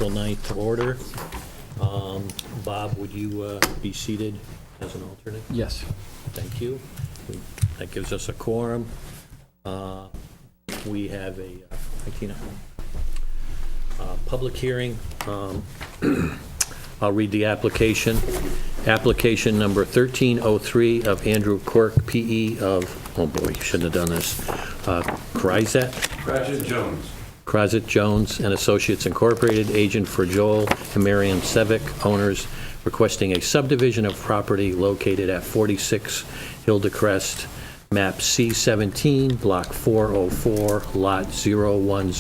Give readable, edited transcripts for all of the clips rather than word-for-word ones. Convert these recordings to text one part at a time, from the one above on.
April 9th order. Bob, would you be seated as an alternate? Yes. Thank you. That gives us a quorum. We have a public hearing. I'll read the application. Application number 1303 of Andrew Quirk, P.E. of, oh boy, shouldn't have done this, Crazett Jones and Associates Incorporated, agent for Joel and Marion Sevick, owners, requesting a subdivision of property located at 46 Hildecrest, map C17, block 404, lot 010,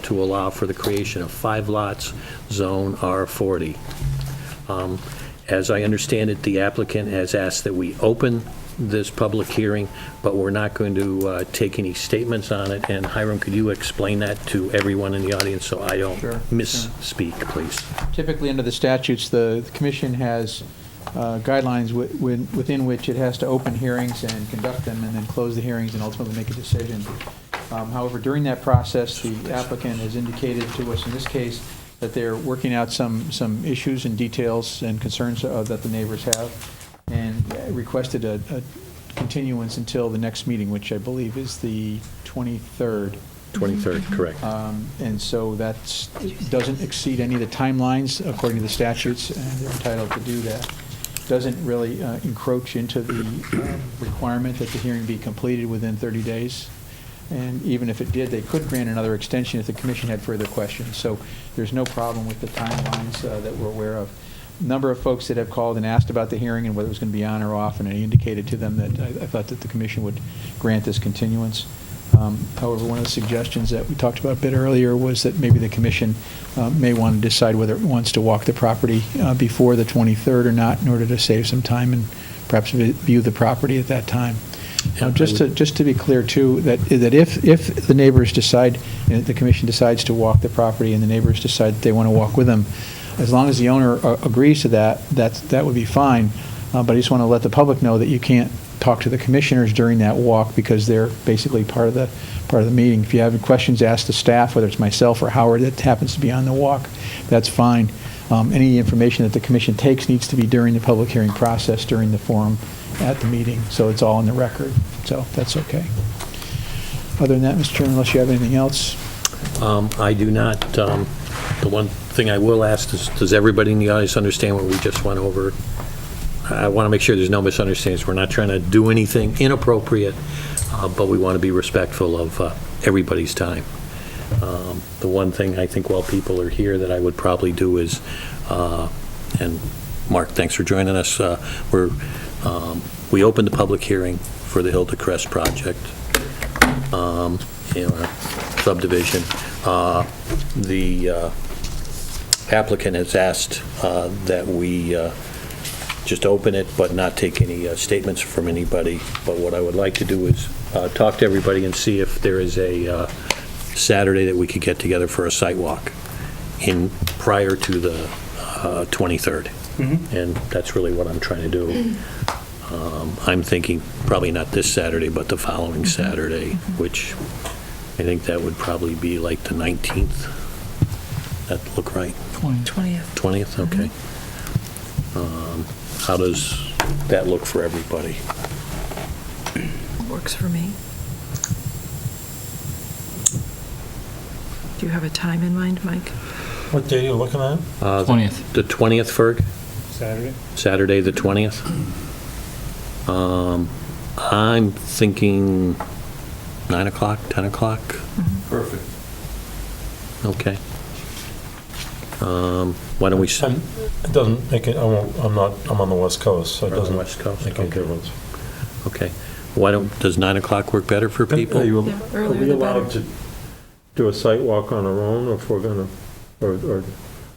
to allow for the creation of 5 lots, zone R40. As I understand it, the applicant has asked that we open this public hearing, but we're not going to take any statements on it. And Hiram, could you explain that to everyone in the audience so I don't misspeak, please? Typically, under the statutes, the commission has guidelines within which it has to open hearings and conduct them, and then close the hearings and ultimately make a decision. However, during that process, the applicant has indicated to us in this case that they're working out some issues and details and concerns that the neighbors have, and requested a continuance until the next meeting, which I believe is the 23rd. 23rd, correct. And so that doesn't exceed any of the timelines according to the statutes, and they're entitled to do that. Doesn't really encroach into the requirement that the hearing be completed within 30 days. And even if it did, they could grant another extension if the commission had further questions. So there's no problem with the timelines that we're aware of. A number of folks that have called and asked about the hearing and whether it was going to be on or off, and I indicated to them that I thought that the commission would grant this continuance. However, one of the suggestions that we talked about a bit earlier was that maybe the commission may want to decide whether it wants to walk the property before the 23rd or not, in order to save some time and perhaps view the property at that time. Just to be clear too, that if the neighbors decide, the commission decides to walk the property and the neighbors decide that they want to walk with them, as long as the owner agrees to that would be fine. But I just want to let the public know that you can't talk to the commissioners during that walk, because they're basically part of the meeting. If you have questions, ask the staff, whether it's myself or Howard that happens to be on the walk. That's fine. Any information that the commission takes needs to be during the public hearing process, during the forum at the meeting, so it's all in the record. So that's okay. Other than that, Mr. Chairman, unless you have anything else. I do not. The one thing I will ask is, does everybody in the audience understand what we just went over? I want to make sure there's no misunderstandings. We're not trying to do anything inappropriate, but we want to be respectful of everybody's time. The one thing I think while people are here that I would probably do is, and Mark, thanks for joining us, we opened the public hearing for the Hildecrest project, subdivision. The applicant has asked that we just open it, but not take any statements from anybody. But what I would like to do is talk to everybody and see if there is a Saturday that we could get together for a site walk prior to the 23rd. Mm-hmm. And that's really what I'm trying to do. I'm thinking probably not this Saturday, but the following Saturday, which I think that would probably be like the 19th. That look right? 20th. 20th, okay. How does that look for everybody? Works for me. Do you have a time in mind, Mike? What day are you looking at? 20th. The 20th, Ferg? Saturday? Saturday, the 20th? I'm thinking 9 o'clock, 10 o'clock? Perfect. Okay. Why don't we... It doesn't make it, I'm on the West Coast, so it doesn't West Coast, make any okay. difference. Okay. Does 9 o'clock work better for people? Are Yeah, earlier we the allowed better. to do a site walk on our own, or if we're gonna, or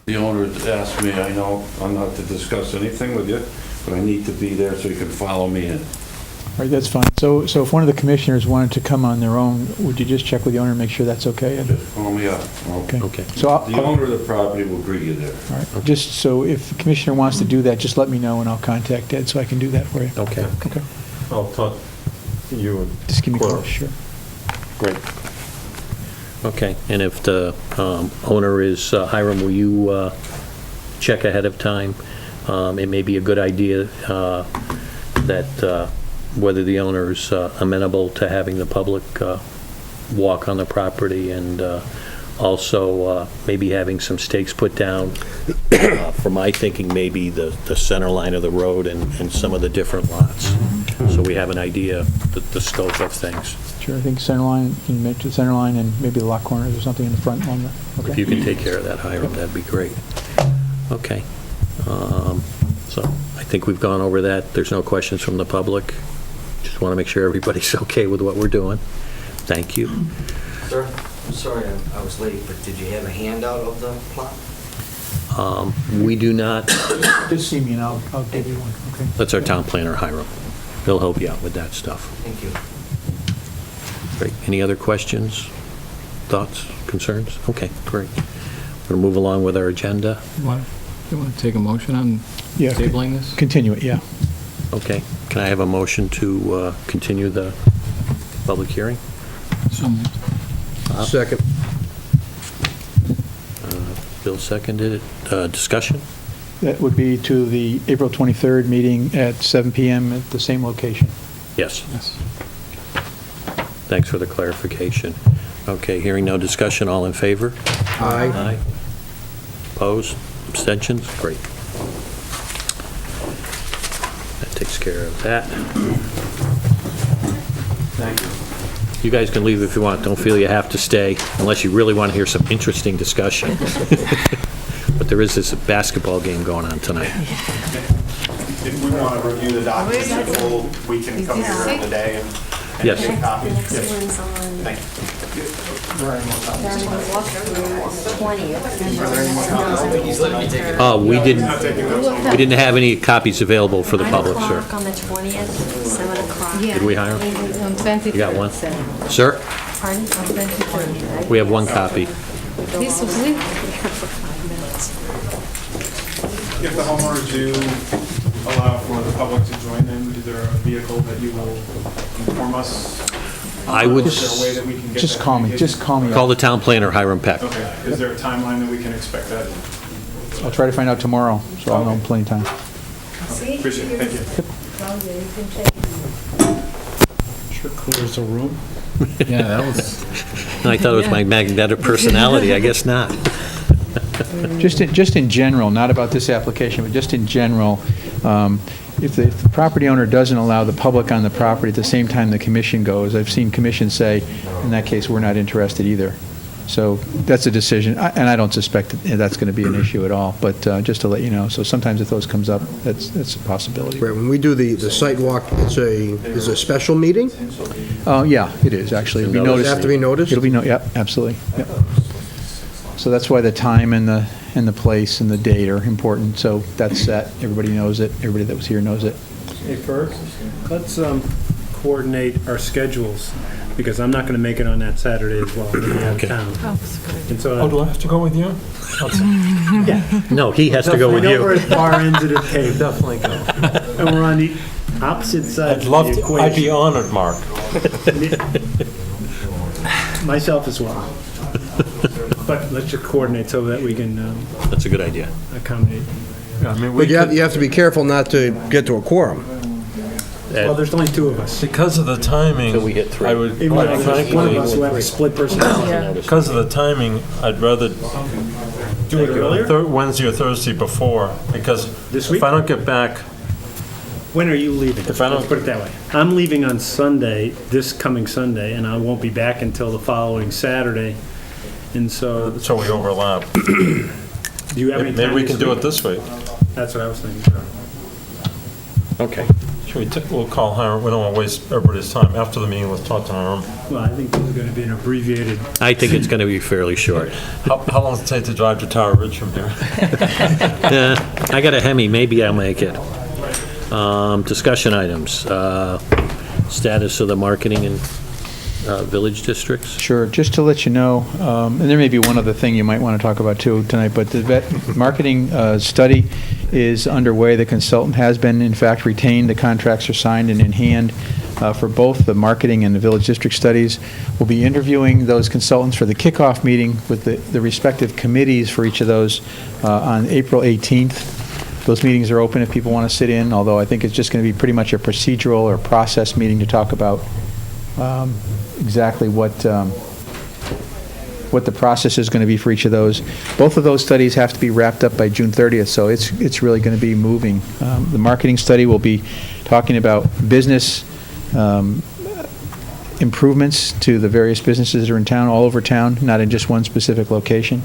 The owner asked me, I know I'm not to discuss anything with you, but I need to be there so you can follow me in. All right, that's fine. So if one of the commissioners wanted to come on their own, would you just check with the owner and make sure that's okay? Just call me up. Okay. Okay. So The owner of the property will greet you there. all right, just so if the commissioner wants to do that, just let me know and I'll contact Ed so I can do that for you. Okay. Okay. I'll talk to you and Just give me a call, Clerk. sure. Great. Okay, and if the owner is, Hiram, will you check ahead of time? It may be a good idea that whether the owner's amenable to having the public walk on the property, and also maybe having some stakes put down, for my thinking, maybe the center line of the road and some of the different lots. So we have an idea, the scope of things. Sure, I think center line, you mentioned center line and maybe the lot corners or something in the front one. Okay. If you can take care of that, Hiram, that'd be great. Okay. So I think we've gone over that. There's no questions from the public. Just want to make sure everybody's okay with what we're doing. Thank you. Sir, I'm sorry I was late, but did you have a handout of the plot? We do not, Just see me and I'll give you one, okay? that's our town planner, Hiram. He'll help you out with that stuff. Thank you. Great. Any other questions, thoughts, concerns? Okay, great. We're going to move along with our agenda. You want to take a motion on Yeah. tabling this? Continue it, yeah. Okay. Can I have a motion to continue the public hearing? So moved. Second. Bill seconded it. Discussion? That would be to the April 23rd meeting at 7 PM at the same location. Yes. Yes. Thanks for the clarification. Okay, hearing no discussion, all in favor? Aye. Aye. Opposed? Abstentions? Great. That takes care of that. Thank you. You guys can leave if you want. Don't feel you have to stay unless you really want to hear some interesting discussion. But there is this basketball game going on tonight. If we want to review the documents in full, we can come here in the day and Yes. take copies. Next Yes. one's on Thank you. 20th. We didn't have any copies available for the public, sir. 9 o'clock on the 20th, 7 o'clock. Did we hire him? On 20. You got one? Sir, Pardon? On 20th. we have one copy. This was it? If the homeowners do allow for the public to join them, is there a vehicle that you will inform us? I would Is there a way that we can get Just that call me, communication? just call me. call the town planner, Hiram Peck. Okay, is there a timeline that we can expect that? I'll try to find out tomorrow, so I'll know in plenty of time. Appreciate it, thank you. Sure clears the room. Yeah, that was, I thought it was my magnetic personality. I guess not. Just in general, not about this application, but just in general, if the property owner doesn't allow the public on the property at the same time the commission goes, I've seen commissions say, in that case, we're not interested either. So that's a decision, and I don't suspect that that's going to be an issue at all, but just to let you know. So sometimes if those comes up, that's a possibility. Right, when we do the site walk, is a special meeting? Yeah, it is, actually. It'll be Notice. noticed. Have to be noticed? It'll be, yep, absolutely. Yep. So that's why the time and the place and the date are important. So that's set. Everybody knows it. Everybody that was here knows it. Hey, first, let's coordinate our schedules, because I'm not going to make it on that Saturday as well. I'm going to be out of Okay. town. Oh, it's good. And so, do I have to go with you? No, he has to go with I know we're you. at far ends of the table, Definitely go. and we're on the opposite sides I'd of love the to, equation. I'd be honored, Mark. Myself as well. But let's just coordinate so that we can That's a good idea. accommodate. I mean, But you have to be careful not to get to a quorum. Well, there's only two of us. because of the timing, Till we hit three. I would, Even though quite there's one of us who frankly, have a split personality. because of the timing, I'd rather Do it earlier? Wednesday or Thursday before, because This week? if I don't get back, When are you leaving? If I don't- Let's put it that way. I'm leaving on Sunday, this coming Sunday, and I won't be back until the following Saturday. And so, so we overlap. do you have any time Maybe we can do it this this week. week? That's what I was thinking. Okay. We'll call Hiram, we don't want to waste everybody's time. After the meeting, let's talk to Hiram. Well, I think this is going to be an abbreviated. I think it's going to be fairly short. How long does it take to drive to Tower Ridge from here? I got a Hemi, maybe I'll make it. Discussion items. Status of the marketing and village districts. Sure, just to let you know, and there may be one other thing you might want to talk about too tonight, but the vet marketing study is underway. The consultant has been, in fact, retained. The contracts are signed and in hand for both the marketing and the village district studies. We'll be interviewing those consultants for the kickoff meeting with the respective committees for each of those on April 18th. Those meetings are open if people want to sit in, although I think it's just going to be pretty much a procedural or process meeting to talk about exactly what the process is going to be for each of those. Both of those studies have to be wrapped up by June 30th, so it's really going to be moving. The marketing study will be talking about business improvements to the various businesses that are in town, all over town, not in just one specific location.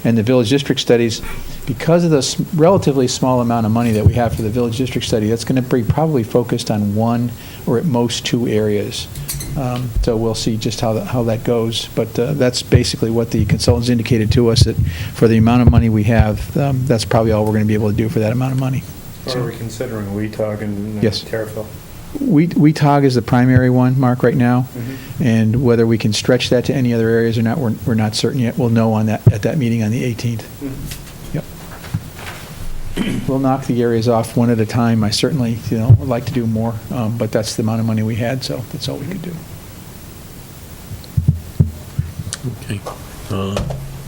And the village district studies, because of the relatively small amount of money that we have for the village district study, that's going to be probably focused on one or at most two areas. So we'll see just how that goes. But that's basically what the consultants indicated to us, that for the amount of money we have, that's probably all we're going to be able to do for that amount of money. What are we considering, WeTalk and Yes. Terrifil? WeTalk is the primary one, Mark, right now. And whether we can stretch that to any other areas or not, we're not certain yet. We'll know on that at that meeting on the 18th. Yep. We'll knock the areas off one at a time. I certainly, would like to do more, but that's the amount of money we had, so that's all we could do. Okay.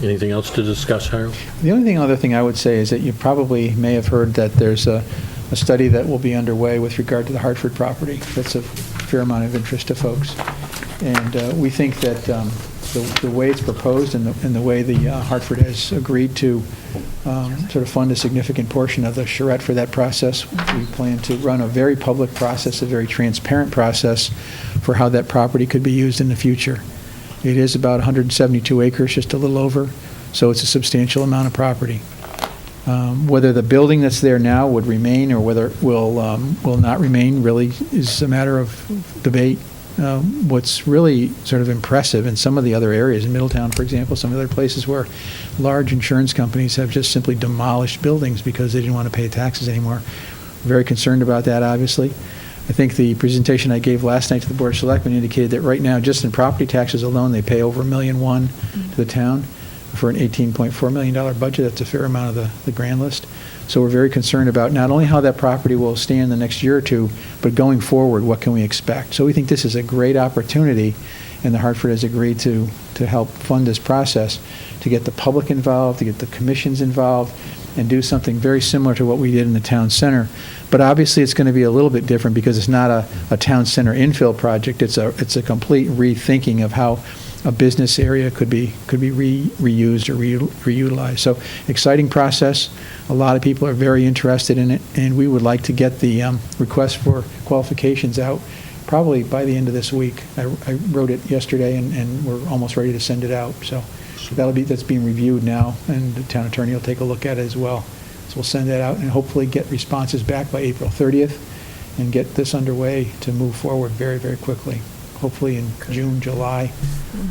Anything else to discuss, Harold? The only other thing I would say is that you probably may have heard that there's a study that will be underway with regard to the Hartford property. That's of fair amount of interest to folks. And we think that the way it's proposed and the way the Hartford has agreed to sort of fund a significant portion of the charrette for that process, we plan to run a very public process, a very transparent process for how that property could be used in the future. It is about 172 acres, just a little over, so it's a substantial amount of property. Whether the building that's there now would remain or whether it will not remain really is a matter of debate. What's really sort of impressive in some of the other areas, in Middletown, for example, some other places where large insurance companies have just simply demolished buildings because they didn't want to pay taxes anymore. Very concerned about that, obviously. I think the presentation I gave last night to the Board of Selectmen indicated that right now, just in property taxes alone, they pay over $1.1 million to the town for an $18.4 million budget. That's a fair amount of the grand list. So we're very concerned about not only how that property will stand the next year or two, but going forward, what can we expect? So we think this is a great opportunity, and the Hartford has agreed to help fund this process, to get the public involved, to get the commissions involved, and do something very similar to what we did in the town center. But obviously, it's going to be a little bit different because it's not a town center infill project. It's a complete rethinking of how a business area could be reused or reutilized. So exciting process. A lot of people are very interested in it, and we would like to get the request for qualifications out probably by the end of this week. I wrote it yesterday, and we're almost ready to send it out. So that's being reviewed now, and the town attorney will take a look at it as well. So we'll send that out and hopefully get responses back by April 30th and get this underway to move forward very, very quickly. Hopefully in June, July,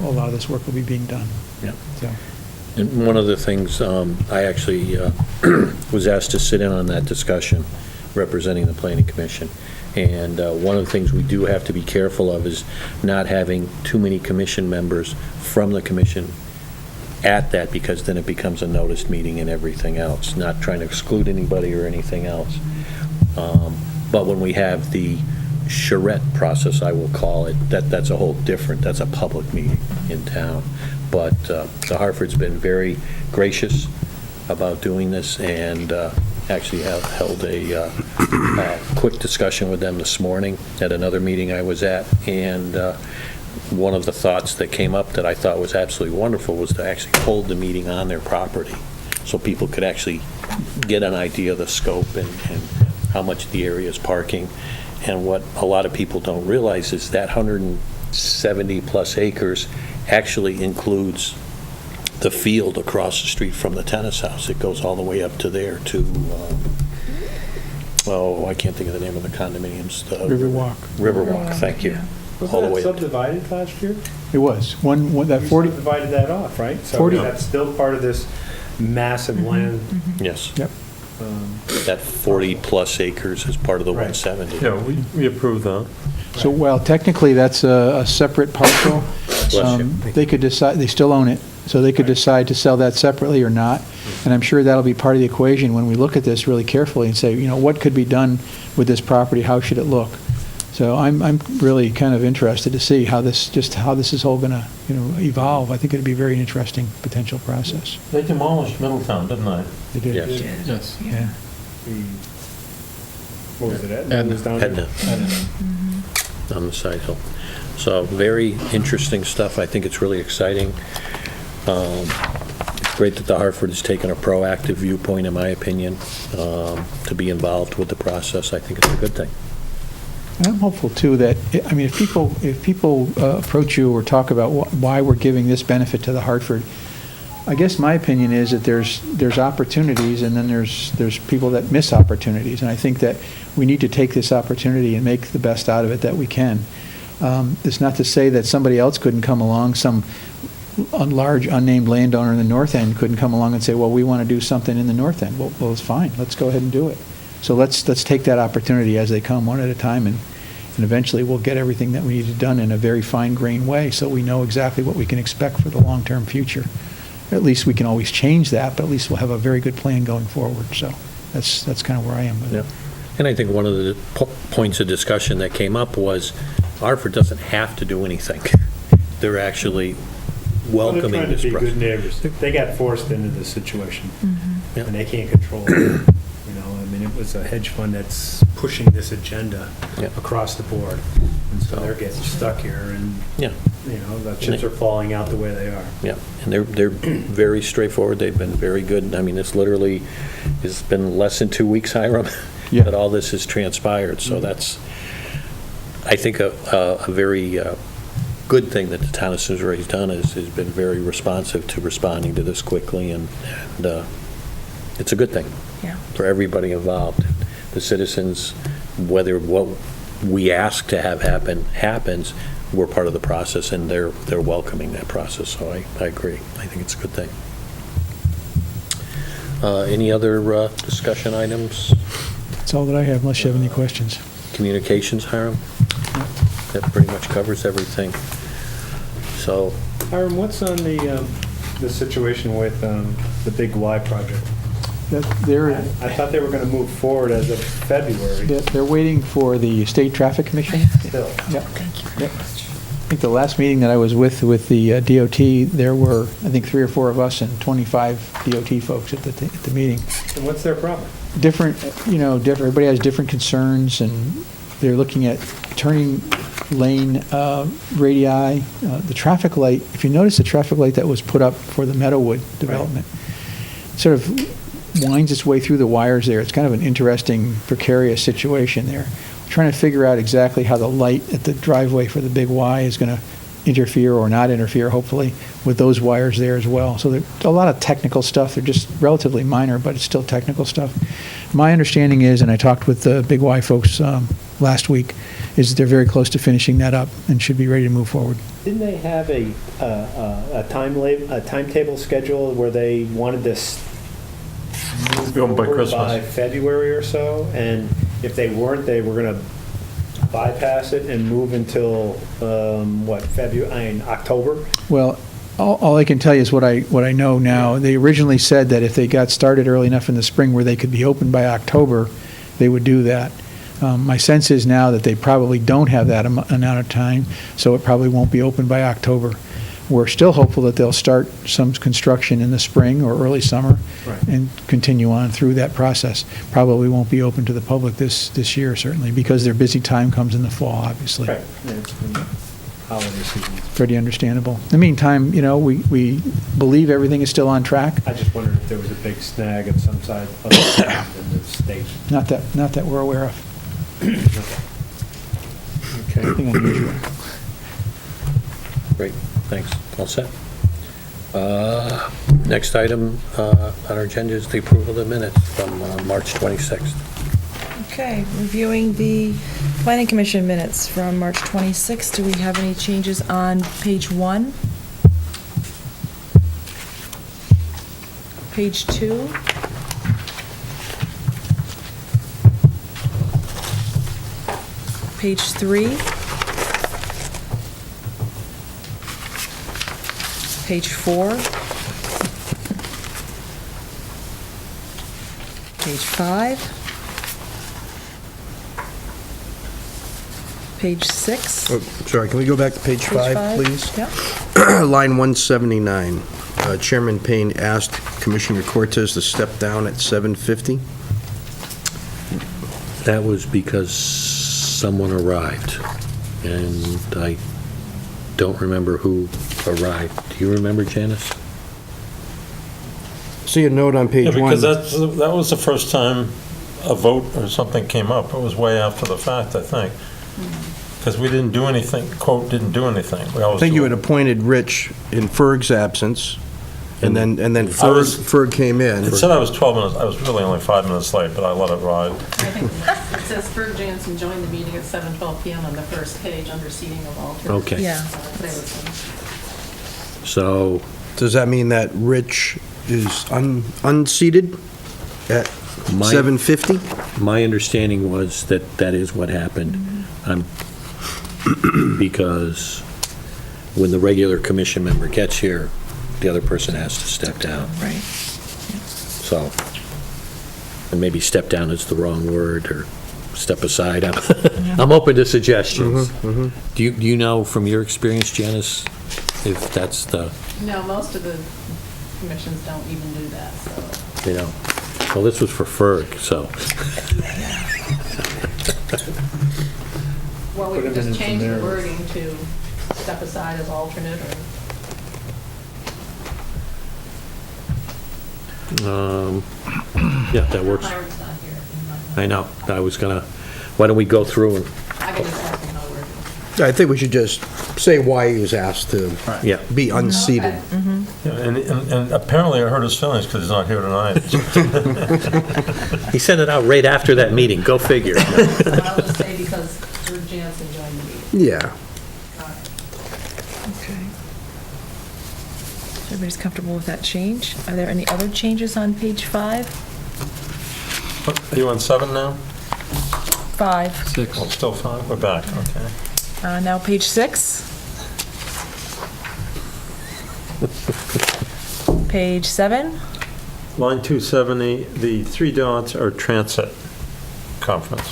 a lot of this work will be being done. Yeah. So. And one of the things, I actually was asked to sit in on that discussion representing the Planning Commission. And one of the things we do have to be careful of is not having too many commission members from the commission at that, because then it becomes a noticed meeting and everything else. Not trying to exclude anybody or anything else. But when we have the charrette process, I will call it, that's a whole different, that's a public meeting in town. But the Hartford's been very gracious about doing this, and actually have held a quick discussion with them this morning at another meeting I was at, and one of the thoughts that came up that I thought was absolutely wonderful was to actually hold the meeting on their property so people could actually get an idea of the scope and how much the area is parking. And what a lot of people don't realize is that 170 plus acres actually includes the field across the street from the tennis house. It goes all the way up to there to, I can't think of the name of the condominiums. Riverwalk. Riverwalk, thank you. All the way Wasn't that up. subdivided last year? It was. That 40. We subdivided that off, right? So 40. that's still part of this massive land. Yes. Yep. That 40-plus acres is part of the Right. 170. Yeah, we approve that. So, well, technically, that's a separate parcel. Bless you. They could decide, they still own it, So they could decide to sell that separately or not. And I'm sure that'll be part of the equation when we look at this really carefully and say, what could be done with this property? How should it look? So I'm really kind of interested to see how this is all going to, evolve. I think it'd be a very interesting potential process. They demolished Middletown, didn't they? They did. Yes. Yes. Yeah. What was it, Edna? Edna. It was down Edna. On the side hill. So very interesting stuff. I think it's really exciting. Great that the Hartford has taken a proactive viewpoint, in my opinion, to be involved with the process. I think it's a good thing. And I'm hopeful, too, that, if people approach you or talk about why we're giving this benefit to the Hartford, I guess my opinion is that there's opportunities, and then there's people that miss opportunities. And I think that we need to take this opportunity and make the best out of it that we can. It's not to say that somebody else couldn't come along, some large unnamed landowner in the north end couldn't come along and say, well, we want to do something in the north end. Well, it's fine. Let's go ahead and do it. So let's take that opportunity as they come, one at a time, and eventually we'll get everything that we need done in a very fine-grained way so we know exactly what we can expect for the long-term future. At least we can always change that, but at least we'll have a very good plan going forward. So that's kind of where I am with it. And I think one of the points of discussion that came up was Hartford doesn't have to do anything. They're actually welcoming They're trying this to be process. good neighbors. They got forced into this situation, Yeah. and they can't control it. It was a hedge fund that's pushing this agenda Yeah. across the board, and so they're getting stuck here, and Yeah. the chips are falling out the way they are. Yeah, and they're very straightforward. They've been very good. It's been less than 2 weeks, Hiram, Yeah. that all this has transpired. So that's, I think, a very good thing that the town of Simsbury has done has been very responsive to responding to this quickly, and it's a good thing. Yeah. For everybody involved. The citizens, whether what we ask to have happen happens, we're part of the process, and they're welcoming that process. So I agree. I think it's a good thing. Any other discussion items? That's all that I have, unless you have any questions. Communications, Hiram? That pretty much covers everything. So, Hiram, what's on the situation with the Big Y project? I thought they were going to move forward as of February. They're waiting for the State Traffic Commission. Still. Yep. Thank you very Yep. much. I think the last meeting that I was with the DOT, there were, I think, 3 or 4 of us and 25 DOT folks at the meeting. And what's their problem? Different, everybody has different concerns, and they're looking at turning lane radii. The traffic light, if you notice the traffic light that was put up for the Meadowwood development, sort of winds its way through the wires there. It's kind of an interesting, precarious situation there. We're trying to figure out exactly how the light at the driveway for the Big Y is going to interfere or not interfere, hopefully, with those wires there as well. So there's a lot of technical stuff. They're just relatively minor, but it's still technical stuff. My understanding is, and I talked with the Big Y folks last week, is that they're very close to finishing that up and should be ready to move forward. Didn't they have a timetable schedule where they wanted this Going by Christmas. by February or so? And if they weren't, they were going to bypass it and move until October? Well, all I can tell you is what I know now. They originally said that if they got started early enough in the spring where they could be open by October, they would do that. My sense is now that they probably don't have that amount of time, so it probably won't be open by October. We're still hopeful that they'll start some construction in the spring or early summer and continue on through that process. Probably won't be open to the public this year, certainly, because their busy time comes in the fall, obviously. Right. It's been holiday season. Pretty understandable. In the meantime, we believe everything is still on track. I just wondered if there was a big snag of some side of the state. Not that we're aware of. okay, Nothing unusual. great. Thanks. All set. Next item on our agenda is the approval of the minutes from March 26th. Okay, reviewing the Planning Commission minutes from March 26th. Do we have any changes on page 1? Page 2? Page 3? Page 4? Page 5. Page 6. Oh, sorry, can we go back to page 5, please? Yeah. Line 179. Chairman Payne asked Commissioner Cortez to step down at 7:50. That was because someone arrived, and I don't remember who arrived. Do you remember, Janice? See a note on Yeah, page 1. because that was the first time a vote or something came up. It was way after the fact, I think. Because we didn't do anything, quote, didn't do anything. We I always think do you had it. appointed Rich in Ferg's absence, and then I was- Ferg came in. It said I was 12 minutes, I was really only 5 minutes late, but I let it ride. I think it says Ferg Jansen joined the meeting at 7:12 PM on the first page under seating of alternates. Okay. Yeah. They were some- So, Does that mean that Rich is unseated at My- 7:50? my understanding was that that is what happened. Because when the regular commission member gets here, the other person has to step down. Right. So, and maybe step down is the wrong word, or step aside. I'm open to suggestions. Do you know from your experience, Janice, if that's the, No, most of the commissions don't even do that, so. you know, well, this was for Ferg, so. Well, we Put could it in just change the there. wording to step aside as alternate or. Yeah, that works. Hiram's not here. I know. I was gonna, why don't we go through and, I can just ask him how to word it. I think we should just say why he was asked to yeah. be unseated. Okay. Yeah, and apparently I hurt his feelings because he's not here tonight. He sent it out right after that meeting. Go figure. So I'll just say because Ferg Jansen joined the meeting. Yeah. Okay. Everybody's comfortable with that change? Are there any other changes on page 5? Are you on 7 now? 5. 6. Oh, still 5? We're back, okay. Now page 6. Page 7. Line 270, the 3 dots are transit conference.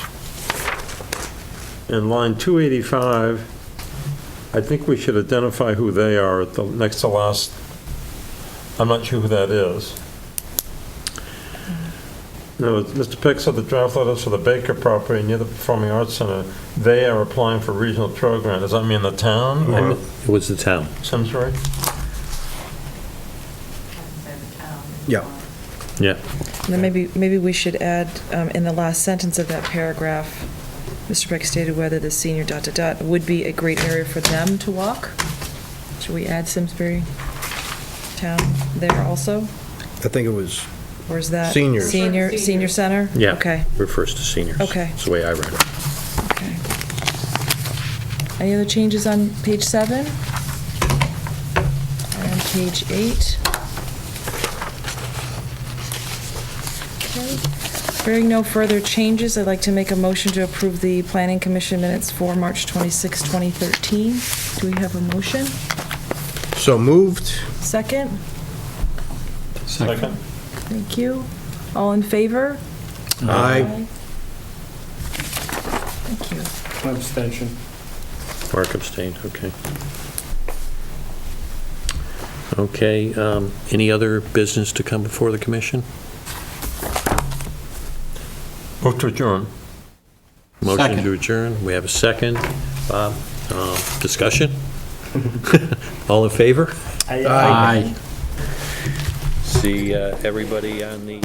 And line 285, I think we should identify who they are at the next to last. I'm not sure who that is. No, Mr. Pick said the draft letters for the Baker property near the Performing Arts Center, they are applying for regional trail grant. Does that mean the town or It was the town. Simsbury? I can say the town. Yeah. Yeah. And then maybe we should add, in the last sentence of that paragraph, Mr. Beck stated whether the senior ... would be a great area for them to walk. Should we add Simsbury Town there also? I think it was, Or is that? Seniors. Senior center? Yeah. Okay, Refers to seniors. Okay. That's the way I read it. okay. Any other changes on page 7? And page 8? Okay. Hearing no further changes, I'd like to make a motion to approve the Planning Commission minutes for March 26, 2013. Do we have a motion? so moved. Second? Second? Thank you. All in favor? Aye. Thank you. Abstention. Mark abstained, okay. Okay, any other business to come before the commission? Move to adjourn. Motion Second. to adjourn, we have a second. Bob, discussion? All in favor? Aye. See everybody on the